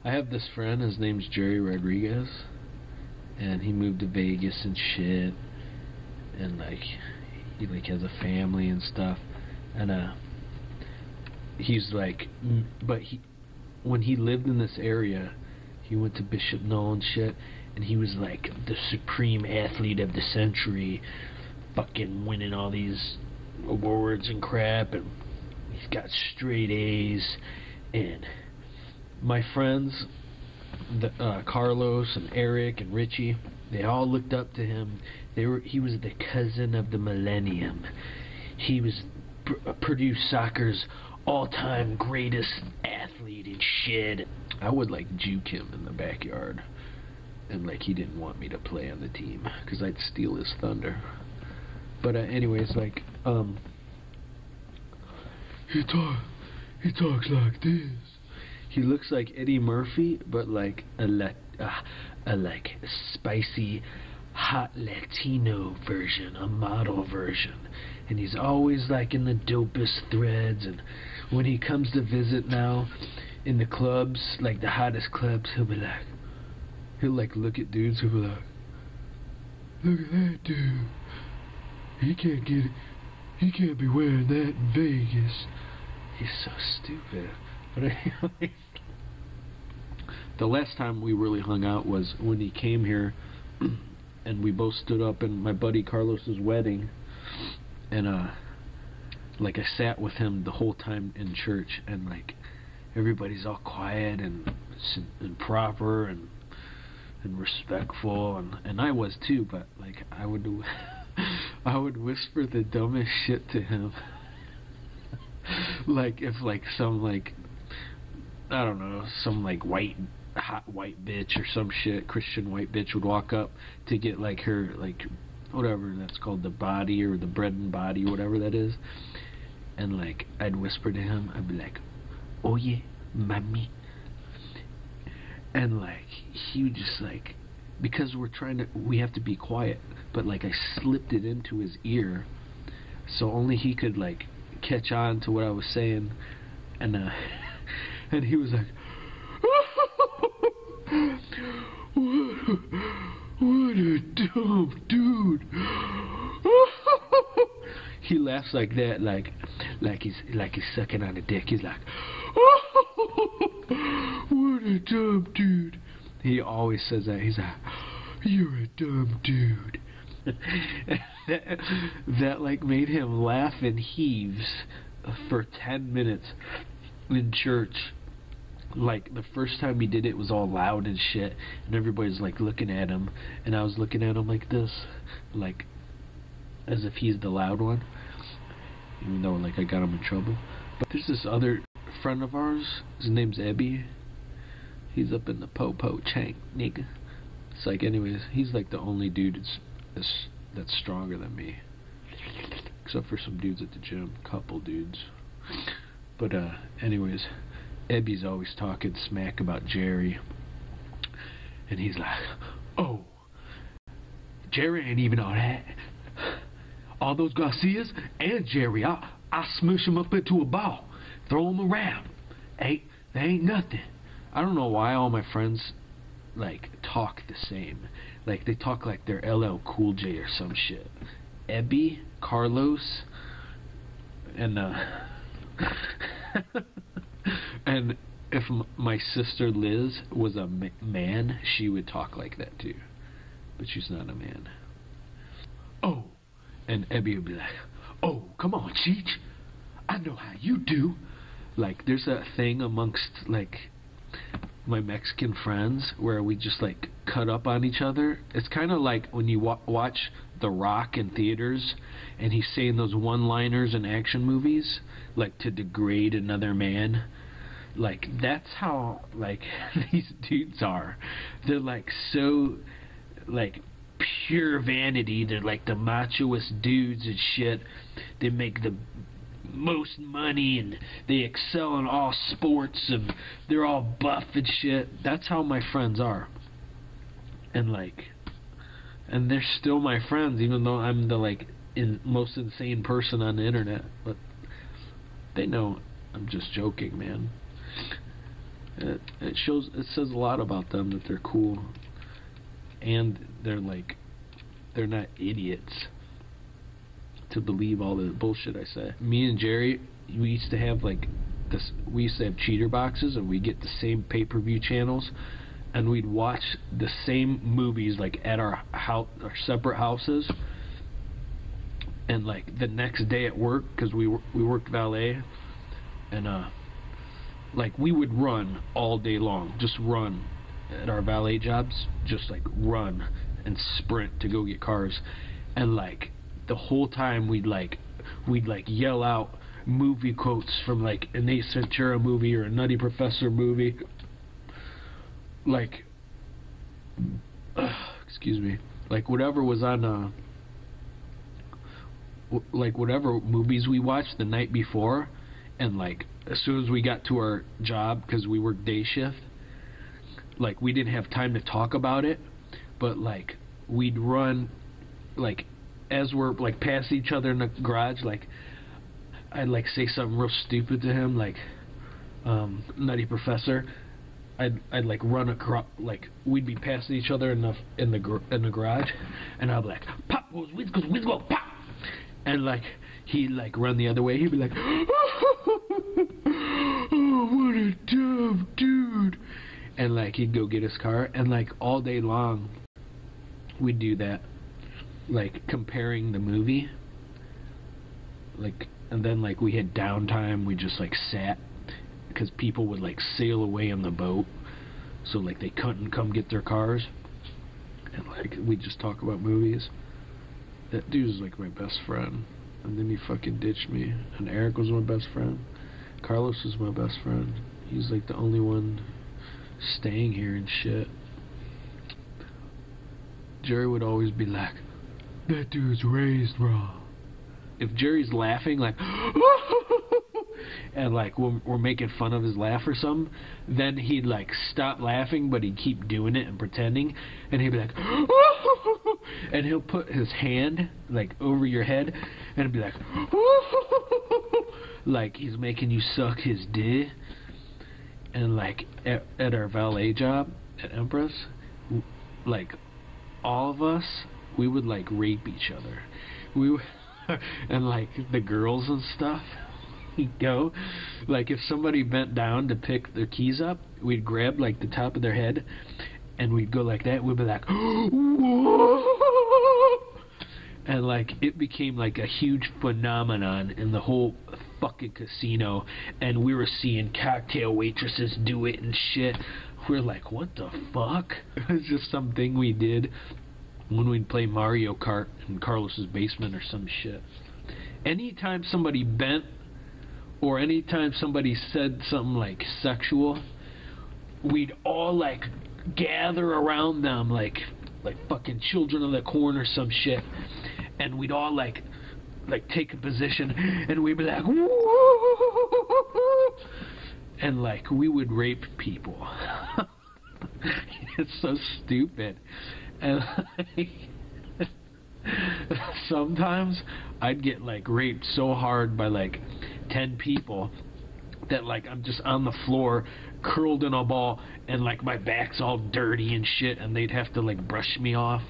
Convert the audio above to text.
I have this friend, his name's Jerry Rodriguez, and he moved to Vegas and shit, and like he like has a family and stuff, and he's like, but when he lived in this area, he went to Bishop Knoll and shit, and he was like the supreme athlete of the century, fucking winning all these awards and crap, and he's got straight A's. And my friends, Carlos and Eric and Richie, they all looked up to him. He was the cousin of the millennium. He was Purdue soccer's all-time greatest athlete and shit. I would like juke him in the backyard, and like he didn't want me to play on the team because I'd steal his thunder. But anyways, like he talks like this. He looks like Eddie Murphy, but like a spicy, hot Latino version, a model version. And he's always like in the dopest threads. And when he comes to visit now in the clubs, like the hottest clubs, he'll look at dudes who'll be like, look at that dude. He can't get it. He can't be wearing that in Vegas. He's so stupid. But anyway, the last time we really hung out was when he came here, and we both stood up in my buddy Carlos's wedding, and like I sat with him the whole time in church, and like everybody's all quiet and proper and respectful, and I was too, but like I would whisper the dumbest shit to him. Like if like some like, I don't know, some like hot white bitch or some shit, Christian white bitch would walk up to get like her, like whatever that's called, the body or the bread and body, whatever that is, and like I'd whisper to him, I'd be like, oye mami, and like he would just like, because we have to be quiet, but like I slipped it into his ear so only he could like catch on to what I was saying, and and he was like, what a dumb dude. He laughs like that, like he's sucking on a dick. He's like, what a dumb dude. He always says that. He's like, you're a dumb dude. that like made him laugh in heaves for 10 minutes in church. Like the first time he did it was all loud and shit, and everybody's like looking at him, and I was looking at him like this, like as if he's the loud one, even though like I got him in trouble. But there's this other friend of ours, his name's Ebby. He's up in the po-po chank, nigga. It's like, anyways, he's like the only dude that's stronger than me, except for some dudes at the gym, couple dudes. But anyways, Ebby's always talking smack about Jerry, and he's like, oh, Jerry ain't even all that. All those Garcias and Jerry, I smoosh them up into a ball, throw them around. They ain't nothing. I don't know why all my friends like talk the same. Like they talk like they're LL Cool J or some shit. Ebby, Carlos, and and if my sister Liz was a man, she would talk like that too. But she's not a man. Oh, and Ebby would be like, oh, come on, Cheech, I know how you do. Like there's a thing amongst like my Mexican friends where we just like cut up on each other. It's kind of like when you watch The Rock in theaters and he's saying those one-liners in action movies, like to degrade another man. Like that's how like these dudes are. They're like so like pure vanity. They're like the machoest dudes and shit. They make the most money and they excel in all sports and they're all buff and shit. That's how my friends are. And like, and they're still my friends even though I'm the like most insane person on the internet. But they know I'm just joking, man. It says a lot about them that they're cool, and they're not idiots to believe all the bullshit I say. Me and Jerry, we used to have cheater boxes, and we get the same pay-per-view channels, and we'd watch the same movies like at our separate houses. And like the next day at work, because we worked valet, and like we would run all day long, just run at our valet jobs, just like run and sprint to go get cars, and like the whole time we'd yell out movie quotes from like an Ace Ventura movie or a Nutty Professor movie, like excuse me, like whatever was on like whatever movies we watched the night before. And like as soon as we got to our job, because we worked day shift, like we didn't have time to talk about it, but like we'd run, like as we're like passing each other in the garage, like I'd like say something real stupid to him, like Nutty Professor. I'd like run across, like we'd be passing each other in the garage, and I'd be like, pop goes whiz go pop, and like he'd like run the other way. He'd be like, oh, what a dumb dude, and like he'd go get his car, and like all day long we'd do that, like comparing the movie, like, and then like we had downtime. We just like sat, because people would like sail away on the boat, so like they couldn't come get their cars, and like we just talk about movies. That dude was like my best friend, and then he fucking ditched me. And Eric was my best friend. Carlos was my best friend. He's like the only one staying here and shit. Jerry would always be like, that dude's raised wrong. If Jerry's laughing like and like we're making fun of his laugh or something, then he'd like stop laughing, but he'd keep doing it and pretending, and he'd be like and he'll put his hand like over your head and be like like he's making you suck his dick. And like at our valet job at Empress, like all of us, we would like rape each other. And like the girls and stuff, we'd go, like if somebody bent down to pick their keys up, we'd grab like the top of their head, and we'd go like that. We'd be like and like it became like a huge phenomenon in the whole fucking casino, and we were seeing cocktail waitresses do it and shit. We're like, what the fuck? It was just something we did when we'd play Mario Kart in Carlos's basement or some shit. Anytime somebody bent, or anytime somebody said something like sexual, we'd all like gather around them like fucking children of the corn or some shit, and we'd all like take a position, and we'd be like and like we would rape people. It's so stupid. And like, sometimes I'd get like raped so hard by like 10 people that like I'm just on the floor curled in a ball, and like my back's all dirty and shit, and they'd have to like brush me off.